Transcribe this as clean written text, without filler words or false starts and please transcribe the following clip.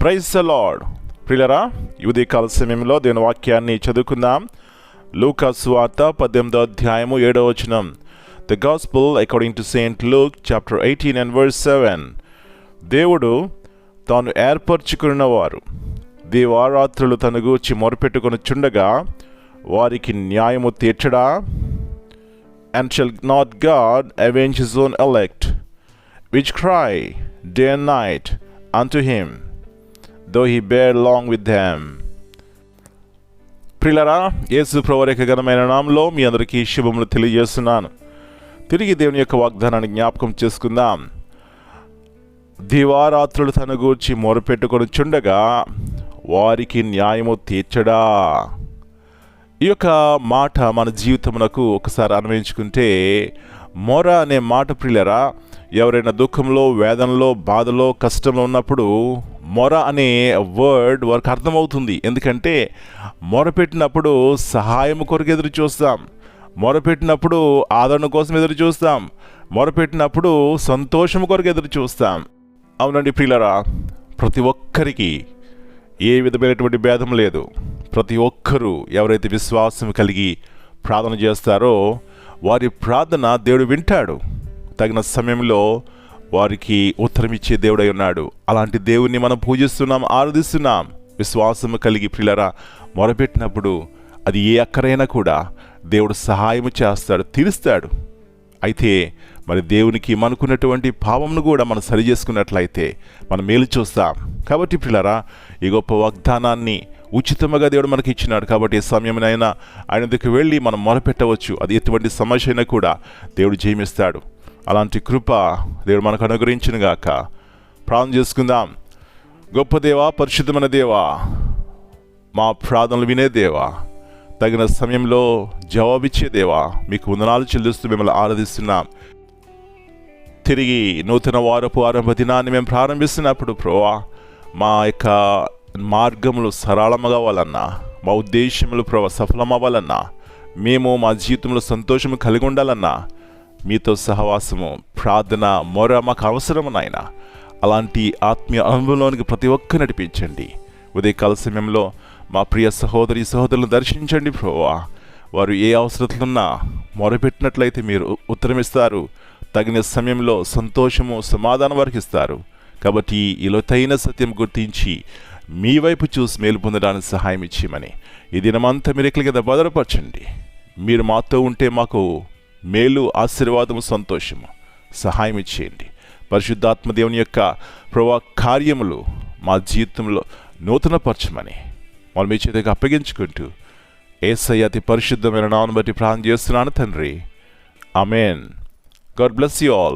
Praise the lord. ప్రియులారా, ఈ ఉదయకాల సమయంలో దేవుని వాక్యాన్ని చదువుకుందాం. లూకా సువార్త 18వ అధ్యాయము 7వ వచనం. The gospel according to Saint Luke chapter 18 and verse 7. దేవుడు తాను ఏర్పరచుకున్నవారు దివారాత్రులు తన గూర్చి మొరపెట్టుకొని చుండగా వారికి న్యాయము తీర్చడా? And shall not God avenge his own elect, which cry day and night unto him, though he bear long with them. ప్రియులారా, యేసు ప్రభువు యొక్క ఘనమైన నామములో మీ అందరికీ శుభములు తెలియజేస్తున్నాను. తిరిగి దేవుని యొక్క వాగ్దానాన్ని జ్ఞాపకం చేసుకుందాం. దివారాత్రులు తన గూర్చి మొరపెట్టుకొని చుండగా వారికి న్యాయము తీర్చడా? ఈ యొక్క మాట మన జీవితమునకు ఒకసారి అన్వయించుకుంటే, మొర అనే మాట ప్రియులారా, ఎవరైనా దుఃఖంలో, వేదనలో, బాధలో, కష్టంలో ఉన్నప్పుడు మొర అనే వర్డ్ వారికి అర్థమవుతుంది. ఎందుకంటే మొరపెట్టినప్పుడు సహాయం కొరకు ఎదురు చూస్తాం, మొరపెట్టినప్పుడు ఆదరణ కోసం ఎదురు చూస్తాం, మొరపెట్టినప్పుడు సంతోషం కొరకు ఎదురు చూస్తాం. అవునండి ప్రియులారా, ప్రతి ఒక్కరికి ఏ విధమైనటువంటి భేదం లేదు. ప్రతి ఒక్కరూ ఎవరైతే విశ్వాసం కలిగి ప్రార్థన చేస్తారో వారి ప్రార్థన దేవుడు వింటాడు. తగిన సమయంలో వారికి ఉత్తరం ఇచ్చే దేవుడై ఉన్నాడు. అలాంటి దేవుణ్ణి మనం పూజిస్తున్నాం, ఆరాధిస్తున్నాం. విశ్వాసం కలిగి ప్రియులారా మొరపెట్టినప్పుడు అది ఏ అక్కరైనా కూడా దేవుడు సహాయం చేస్తాడు, తీరుస్తాడు. అయితే మరి దేవునికి మనకున్నటువంటి పాపమును కూడా మనం సరి చేసుకున్నట్లయితే మనం మేలు చూస్తాం. కాబట్టి ప్రియులారా, ఈ గొప్ప వాగ్దానాన్ని ఉచితంగా దేవుడు మనకి ఇచ్చినాడు. కాబట్టి ఈ సమయమైనా ఆయన దగ్గరికి వెళ్ళి మనం మొరపెట్టవచ్చు. అది ఎటువంటి సమస్య అయినా కూడా దేవుడు జయమిస్తాడు. అలాంటి కృప దేవుడు మనకు అనుగ్రహించును గాక. ప్రార్థన చేసుకుందాం. గొప్ప దేవా, పరిశుద్ధమైన దేవా, మా ప్రార్థనలు వినే దేవా, తగిన సమయంలో జవాబిచ్చే దేవా, మీకు వందనాలు చెల్లిస్తూ మిమ్మల్ని ఆరాధిస్తున్నాం. తిరిగి నూతన వారపు ఆరంభ దినాన్ని మేము ప్రారంభిస్తున్నప్పుడు ప్రభువా, మా యొక్క మార్గములు సరళముగా అవ్వాలన్నా, మా ఉద్దేశములు ప్రభువా సఫలమవ్వాలన్నా, మేము మా జీవితంలో సంతోషము కలిగి ఉండాలన్నా మీతో సహవాసము, ప్రార్థన, మొర మాకు అవసరము నాయన. అలాంటి ఆత్మీయ అనుభవంలోనికి ప్రతి ఒక్క నడిపించండి. ఉదయకాల సమయంలో మా ప్రియ సహోదరి సహోదరులను దర్శించండి ప్రభువా. వారు ఏ అవసరతలున్నా మొరపెట్టినట్లయితే మీరు ఉత్తరమిస్తారు. తగిన సమయంలో సంతోషము, సమాధానం వారికి ఇస్తారు. కాబట్టి ఈ లోతైన సత్యం గుర్తించి మీ వైపు చూసి మేలు పొందడానికి సహాయం ఇచ్చేయమని ఈ దినమంతా మీరు ఎక్కడి కింద భద్రపరచండి. మీరు మాతో ఉంటే మాకు మేలు, ఆశీర్వాదము, సంతోషము, సహాయం ఇచ్చేయండి. పరిశుద్ధాత్మ దేవుని యొక్క ప్రభా కార్యములు మా జీవితంలో నూతనపరచమని మనం మీ చేతికి అప్పగించుకుంటూ యేసయ్య అతి పరిశుద్ధమైన నామమును బట్టి ప్రార్థన చేస్తున్నాను తండ్రి. ఆమేన్. God bless you all.